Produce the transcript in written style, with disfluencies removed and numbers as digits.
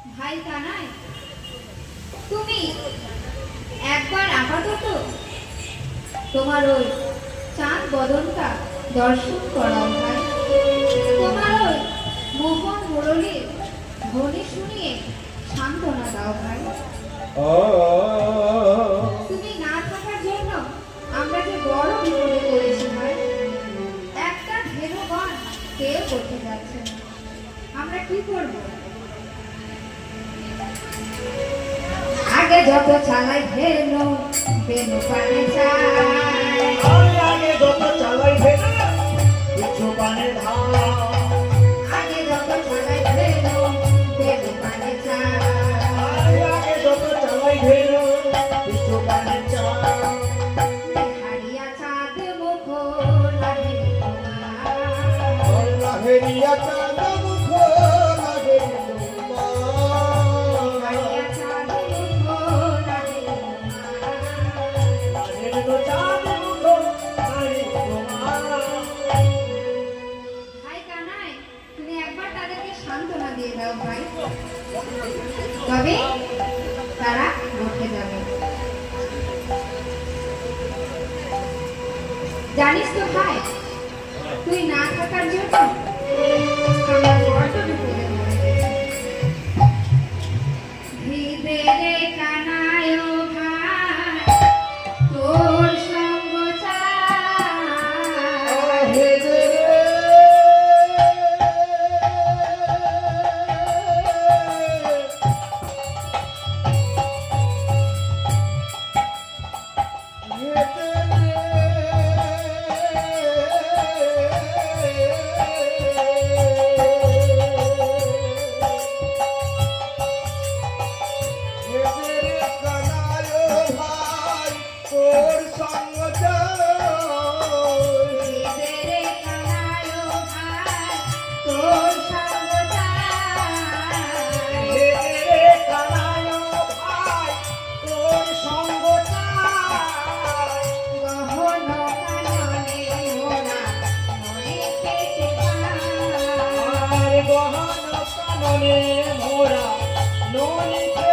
ভাই কানাই, তুমি একবার আপাতত তোমার ওই চাঁদ বদনটা দর্শন করাও ভাই। তোমার ওই মোহন মুরলীর ধ্বনি শুনিয়ে সান্ত্বনা দাও ভাই। তুমি না থাকার জন্য আমরা যে বড় বিপদে পড়েছি ভাই। একটা ধেনু গান কেউ করতে যাচ্ছে না, আমরা কি করব? আগে যত চালাই ধেনু বেনু পানে চাই, আগে যত চালাই ধেনু কিছু পানে ধান, আগে যত চালাই ধেনু বেনু পানে চাই, আগে যত চালাই ধেনু কিছু পানে চান। হারিয়া চাঁদ মুখ লাগে তোমার, লাহেরিয়া চাঁদ মুখ লাগে তোমার, হারিয়া চাঁদ মুখ লাগে তোমার। লাহেরিয়া চাঁদ মুখ লাগে তোমার। ভাই কানাই, তুমি একবার তাদেরকে সান্ত্বনা দিয়ে দাও ভাই, তবে তারা রক্ষে যাবে। জানিস তো ভাই, তুই না থাকার জন্য আমরা বড্ড বিপদে পড়েছি। ভিড়ে রে কানাই ও ভাই, তোর সঙ্গ চাই। গহন কাননে মোরা নলিতে